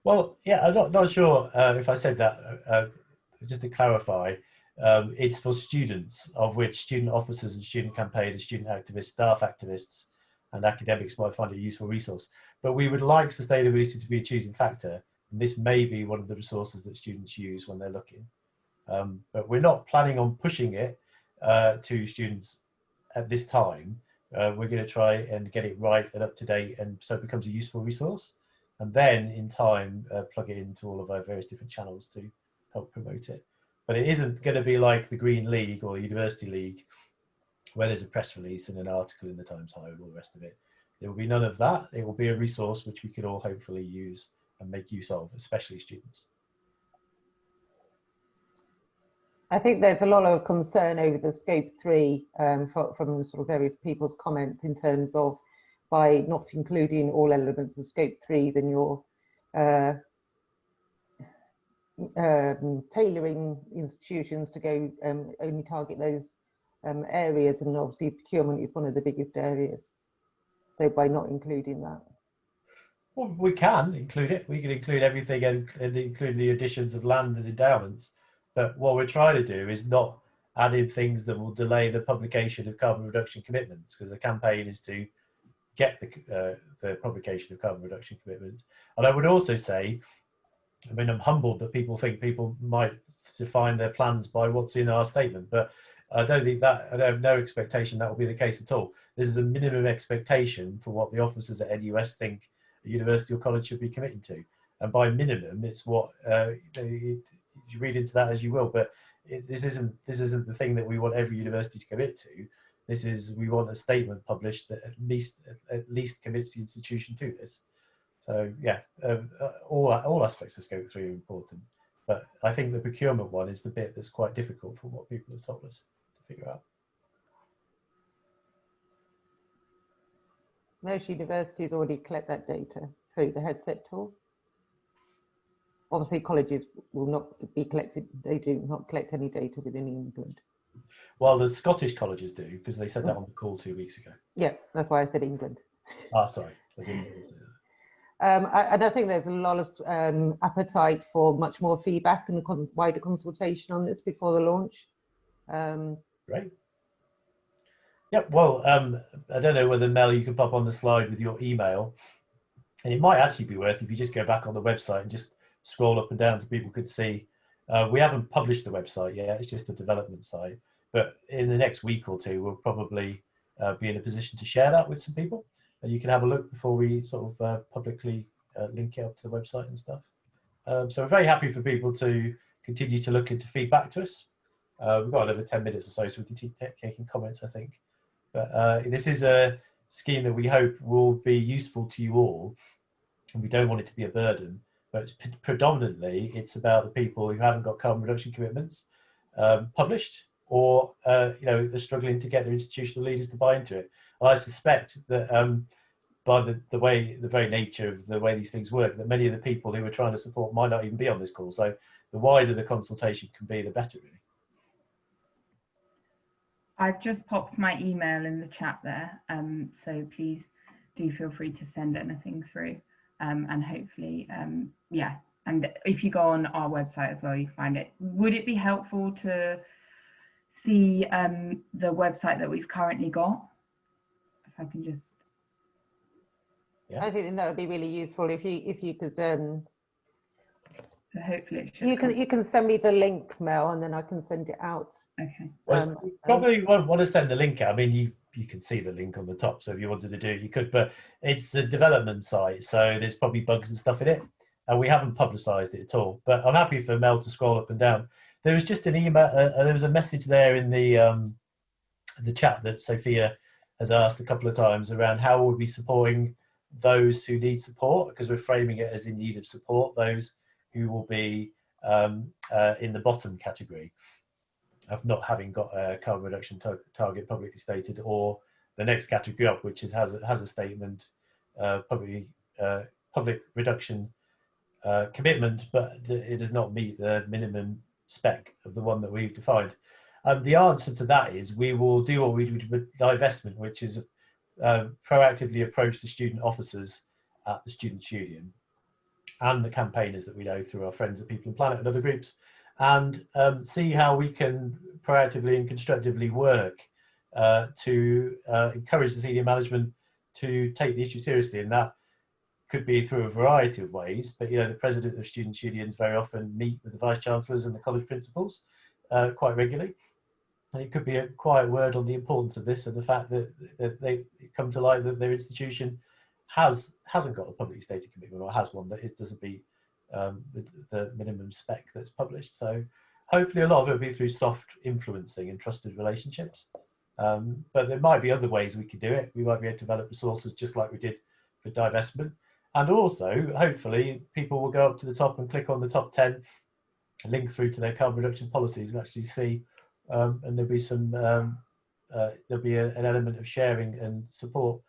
Well, yeah, I'm not sure if I said that. Just to clarify, it's for students, of which student officers and student campaigners, student activists, staff activists, and academics might find it a useful resource. But we would like sustainability to be a choosing factor, and this may be one of the resources that students use when they're looking. But we're not planning on pushing it to students at this time. We're going to try and get it right and up to date, and so it becomes a useful resource. And then in time, plug it into all of our various different channels to help promote it. But it isn't going to be like the Green League or the University League, where there's a press release and an article in the Times Higher and all the rest of it. There will be none of that. It will be a resource which we could all hopefully use and make use of, especially students. I think there's a lot of concern over the scope 3 from sort of various people's comments, in terms of by not including all elements of scope 3, then you're tailoring institutions to go only target those areas, and obviously procurement is one of the biggest areas. So by not including that, well, we can include it. We can include everything and include the additions of land and endowments. But what we're trying to do is not add in things that will delay the publication of carbon reduction commitments, because the campaign is to get the publication of carbon reduction commitments. And I would also say, I mean, I'm humbled that people think people might define their plans by what's in our statement. But I don't think that, I have no expectation that will be the case at all. This is a minimum expectation for what the officers at NUS think a university or college should be committing to. And by minimum, it's what you read into that as you will. But this isn't the thing that we want every university to commit to. This is, we want a statement published that at least commits the institution to this. So yeah, all aspects of Scope 3 are important. But I think the procurement one is the bit that's quite difficult for what people have told us to figure out. Most universities already collect that data through the headset tool. Obviously, colleges will not be collected. They do not collect any data within England. Well, the Scottish colleges do, because they said that on the call 2 weeks ago. Yeah, that's why I said England. Ah, sorry. I didn't say that. And I think there's a lot of appetite for much more feedback and wider consultation on this before the launch. Great. Yep. Well, I don't know whether, Mel, you can pop on the slide with your email, and it might actually be worth if you just go back on the website and just scroll up and down so people could see. We haven't published the website yet; it's just a development site. But in the next week or two, we'll probably be in a position to share that with some people. And you can have a look before we sort of publicly link it up to the website and stuff. So we're very happy for people to continue to look into feedback to us. We've got another 10 minutes or so, so we can keep taking comments, I think. But this is a scheme that we hope will be useful to you all. And we don't want it to be a burden, but predominantly it's about the people who haven't got carbon reduction commitments published, or they're struggling to get their institutional leaders to buy into it. I suspect that by the very nature of the way these things work, that many of the people who we're trying to support might not even be on this call. So the wider the consultation can be, the better, really. I've just popped my email in the chat there, so please do feel free to send anything through, and hopefully, yeah. And if you go on our website as well, you can find it. Would it be helpful to see the website that we've currently got? If I can just. Yeah. I think that would be really useful if you could. So hopefully it should you can send me the link, Mel, and then I can send it out. Okay. Well, you probably won't want to send the link out. I mean, you can see the link on the top, so if you wanted to do it, you could. But it's a development site, so there's probably bugs and stuff in it, and we haven't publicised it at all. But I'm happy for Mel to scroll up and down. There was just an email. There was a message there in the chat that Sophia has asked a couple of times around how we'll be supporting those who need support, because we're framing it as in need of support, those who will be in the bottom category of not having got a carbon reduction target publicly stated, or the next category up, which has a statement, public reduction commitment, but it does not meet the minimum spec of the one that we've defined. The answer to that is we will do what we do with divestment, which is proactively approach the student officers at the Students' Union and the campaigners that we know through our friends at People and Planet and other groups, and see how we can proactively and constructively work to encourage the senior management to take the issue seriously. And that could be through a variety of ways, but the president of Students' Unions very often meet with the vice chancellors and the college principals quite regularly. And it could be a quiet word on the importance of this and the fact that they come to light that their institution hasn't got a publicly stated commitment, or has one that it doesn't meet the minimum spec that's published. So hopefully a lot of it will be through soft influencing and trusted relationships. But there might be other ways we could do it. We might be able to develop resources just like we did for divestment. And also, hopefully, people will go up to the top and click on the top 10, link through to their carbon reduction policies and actually see, and there'll be some, there'll be an element of sharing and support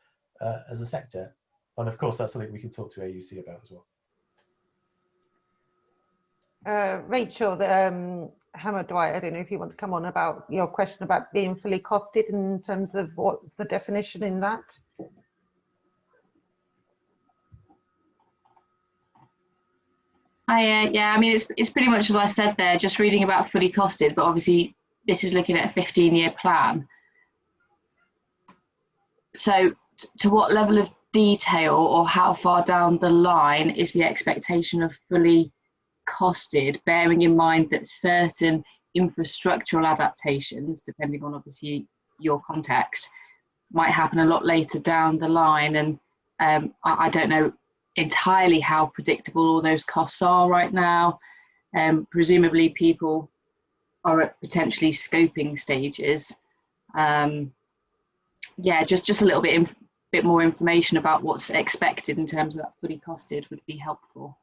as a sector. And of course, that's something we can talk to EAUC about as well. Rachel, Hammer Dwight, I don't know if you want to come on about your question about being fully costed in terms of what's the definition in that? Yeah, I mean, it's pretty much as I said there, just reading about fully costed, but obviously this is looking at a 15-year plan. So to what level of detail or how far down the line is the expectation of fully costed, bearing in mind that certain infrastructural adaptations, depending on obviously your context, might happen a lot later down the line. And I don't know entirely how predictable all those costs are right now. Presumably people are at potentially scoping stages. Yeah, just a little bit more information about what's expected in terms of that fully costed would be helpful.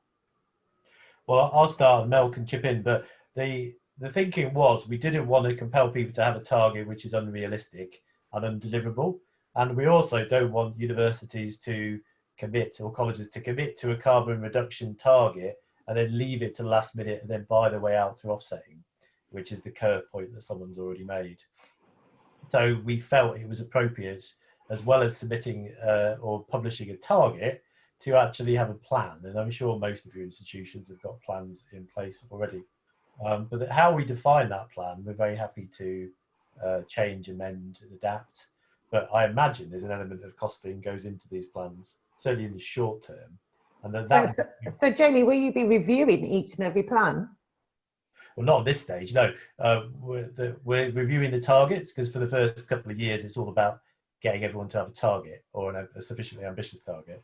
Well, I'll start, Mel can chip in, but the thinking was we didn't want to compel people to have a target which is unrealistic and undeliverable. And we also don't want universities to commit, or colleges to commit to a carbon reduction target and then leave it to the last minute and then buy their way out through offsetting, which is the curve point that someone's already made. So we felt it was appropriate, as well as submitting or publishing a target, to actually have a plan. And I'm sure most of your institutions have got plans in place already. But how we define that plan, we're very happy to change, amend, and adapt. But I imagine there's an element of costing goes into these plans, certainly in the short term. And so Jamie, will you be reviewing each and every plan? Well, not at this stage, no. We're reviewing the targets, because for the first couple of years, it's all about getting everyone to have a target, or a sufficiently ambitious target.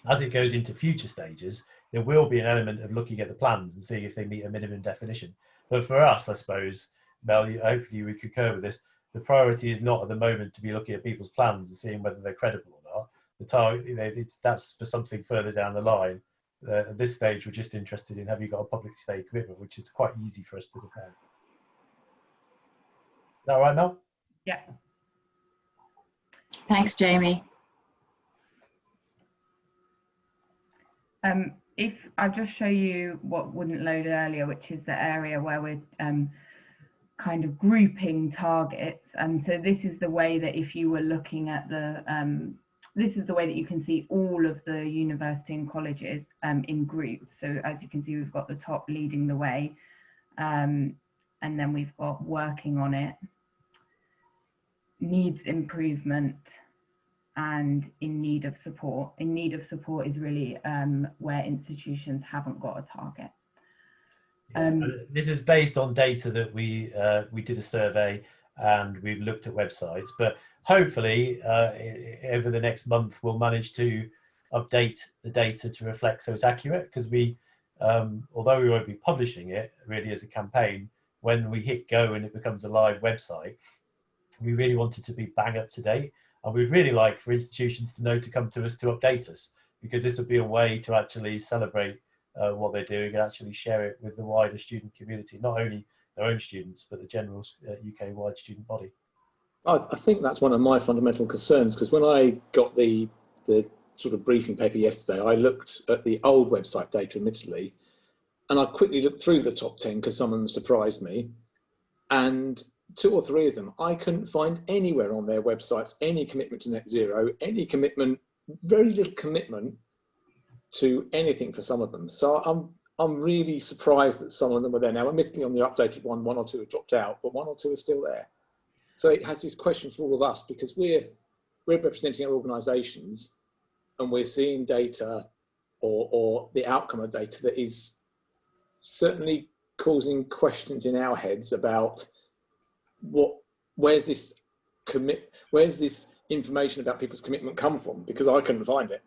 As it goes into future stages, there will be an element of looking at the plans and seeing if they meet a minimum definition. But for us, I suppose, Mel, hopefully we concur with this, the priority is not at the moment to be looking at people's plans and seeing whether they're credible or not. The target, that's for something further down the line. At this stage, we're just interested in, have you got a public state commitment, which is quite easy for us to defend. Is that right, Mel? Yeah. Thanks, Jamie. If I'll just show you what wouldn't load earlier, which is the area where we're kind of grouping targets. So this is the way that if you were looking at the, this is the way that you can see all of the university and colleges in groups. So as you can see, we've got the top leading the way, and then we've got working on it, needs improvement, and in need of support. In need of support is really where institutions haven't got a target. This is based on data that we did a survey and we've looked at websites, but hopefully over the next month we'll manage to update the data to reflect so it's accurate, because we, although we won't be publishing it really as a campaign, when we hit go and it becomes a live website, we really want it to be bang up to date. And we'd really like for institutions to know to come to us to update us, because this will be a way to actually celebrate what they're doing and actually share it with the wider student community, not only their own students, but the general UK-wide student body. I think that's one of my fundamental concerns, because when I got the sort of briefing paper yesterday, I looked at the old website data, admittedly, and I quickly looked through the top 10 because someone surprised me, and 2 or 3 of them, I couldn't find anywhere on their websites any commitment to net zero, any commitment, very little commitment to anything for some of them. So I'm really surprised that some of them are there now. Admittedly, on the updated one or 2 have dropped out, but 1 or 2 are still there. So it has this question for all of us, because we're representing our organisations and we're seeing data or the outcome of data that is certainly causing questions in our heads about where's this information about people's commitment come from, because I couldn't find it.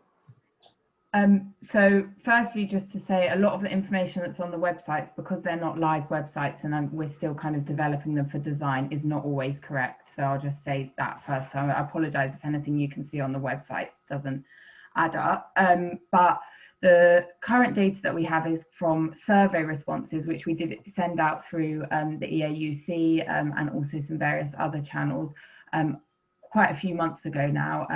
So firstly, just to say, a lot of the information that's on the websites, because they're not live websites and we're still kind of developing them for design, is not always correct. So I'll just say that first. So I apologise if anything you can see on the websites doesn't add up. But the current data that we have is from survey responses, which we did send out through the EAUC and also some various other channels quite a few months ago now.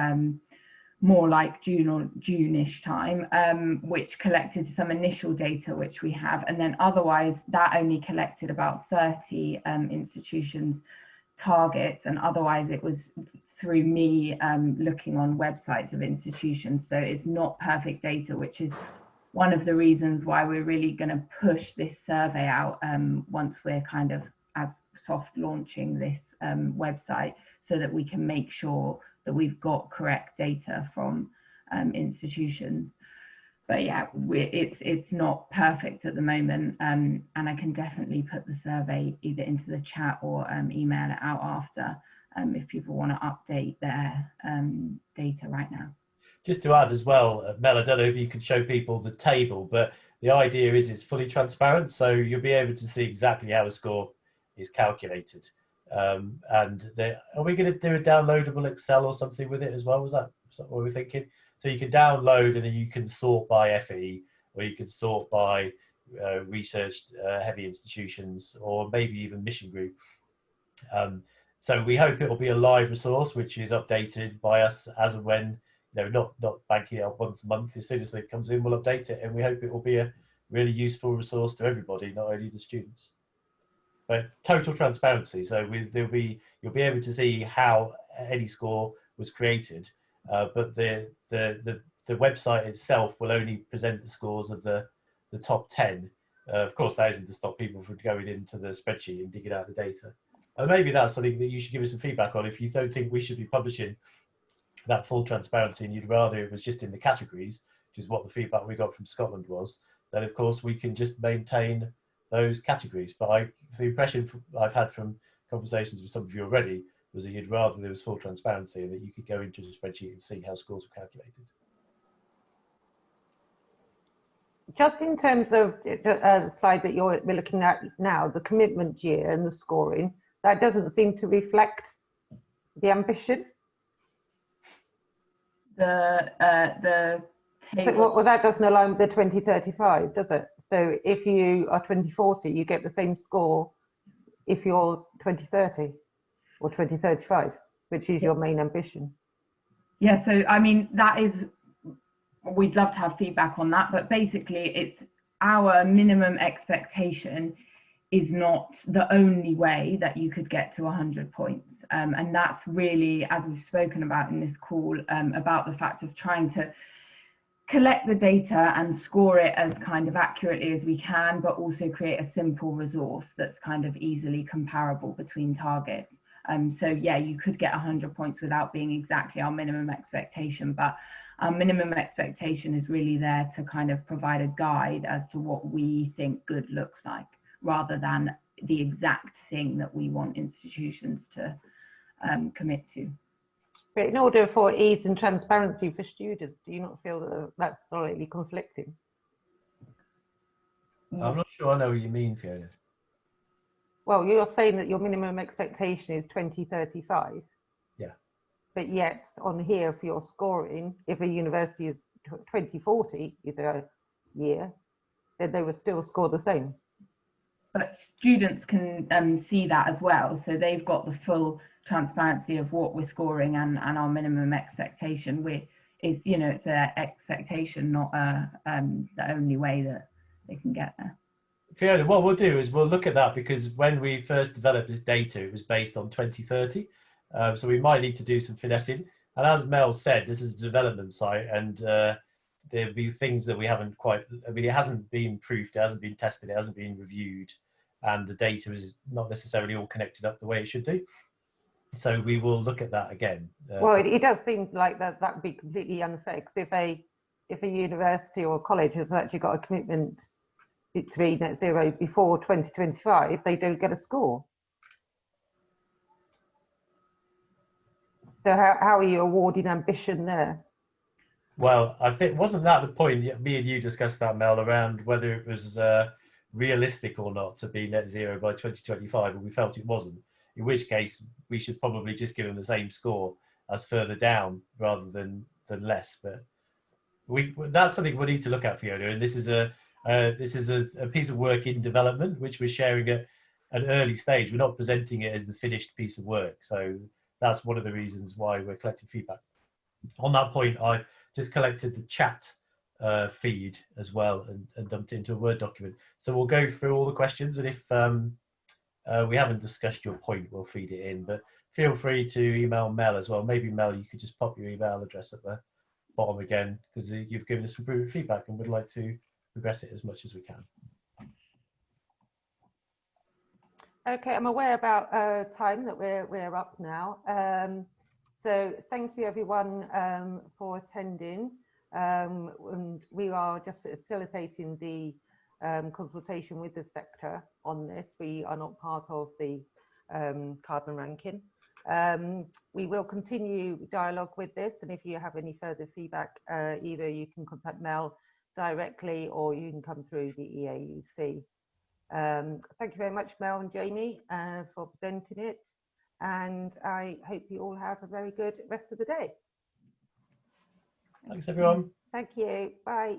More like June or June-ish time, which collected some initial data, which we have, and then otherwise that only collected about 30 institutions' targets, and otherwise it was through me looking on websites of institutions. So it's not perfect data, which is one of the reasons why we're really going to push this survey out once we're kind of as soft launching this website, so that we can make sure that we've got correct data from institutions. but yeah, it's not perfect at the moment, and I can definitely put the survey either into the chat or email it out after if people want to update their data right now. Just to add as well, Mel, I don't know if you could show people the table, but the idea is it's fully transparent, so you'll be able to see exactly how a score is calculated. And are we going to do a downloadable Excel or something with it as well? Was that what we're thinking? So you can download and then you can sort by FE, or you can sort by research heavy institutions, or maybe even mission group. So we hope it will be a live resource, which is updated by us as and when, not banking it up once a month. As soon as it comes in, we'll update it, and we hope it will be a really useful resource to everybody, not only the students. But total transparency, so you'll be able to see how any score was created, but the website itself will only present the scores of the top 10. Of course, that isn't to stop people from going into the spreadsheet and digging out the data. And maybe that's something that you should give us some feedback on. If you don't think we should be publishing that full transparency and you'd rather it was just in the categories, which is what the feedback we got from Scotland was, then of course we can just maintain those categories. But the impression I've had from conversations with some of you already was that you'd rather there was full transparency and that you could go into the spreadsheet and see how scores were calculated. Just in terms of the slide that we're looking at now, the commitment year and the scoring, that doesn't seem to reflect the ambition. The table. So well, that doesn't align with the 2035, does it? So if you are 2040, you get the same score if you're 2030 or 2035, which is your main ambition. Yeah, so I mean, that is, we'd love to have feedback on that, but basically it's our minimum expectation is not the only way that you could get to 100 points. And that's really, as we've spoken about in this call, about the fact of trying to collect the data and score it as kind of accurately as we can, but also create a simple resource that's kind of easily comparable between targets. So yeah, you could get 100 points without being exactly our minimum expectation, but our minimum expectation is really there to kind of provide a guide as to what we think good looks like, rather than the exact thing that we want institutions to commit to. But in order for ease and transparency for students, do you not feel that that's slightly conflicting? I'm not sure I know what you mean, Fiona. Well, you're saying that your minimum expectation is 2035. Yeah. But yet on here for your scoring, if a university is 2040 is a year, then they will still score the same. But students can see that as well. So they've got the full transparency of what we're scoring and our minimum expectation. It's an expectation, not the only way that they can get there. Fiona, what we'll do is we'll look at that, because when we first developed this data, it was based on 2030. So we might need to do some finessing. And as Mel said, this is a development site, and there'll be things that we haven't quite, it hasn't been proofed, it hasn't been tested, it hasn't been reviewed, and the data is not necessarily all connected up the way it should do. So we will look at that again. Well, it does seem like that would be completely unfair, because if a university or a college has actually got a commitment to be net zero before 2025, they don't get a score. So how are you awarding ambition there? Well, I think, wasn't that the point? Me and you discussed that, Mel, around whether it was realistic or not to be net zero by 2025, and we felt it wasn't. In which case, we should probably just give them the same score as further down rather than less. But that's something we need to look at, Fiona. And this is a piece of work in development, which we're sharing at an early stage. We're not presenting it as the finished piece of work. So that's one of the reasons why we're collecting feedback. On that point, I just collected the chat feed as well and dumped it into a Word document. So we'll go through all the questions, and if we haven't discussed your point, we'll feed it in. But feel free to email Mel as well. Maybe Mel, you could just pop your email address at the bottom again, because you've given us some brilliant feedback and would like to progress it as much as we can. Okay, I'm aware about time that we're up now. So thank you everyone for attending. And we are just facilitating the consultation with the sector on this. We are not part of the carbon ranking. We will continue dialogue with this, and if you have any further feedback, either you can contact Mel directly or you can come through the EAUC. Thank you very much, Mel and Jamie, for presenting it, and I hope you all have a very good rest of the day. Thanks, everyone. Thank you. Bye.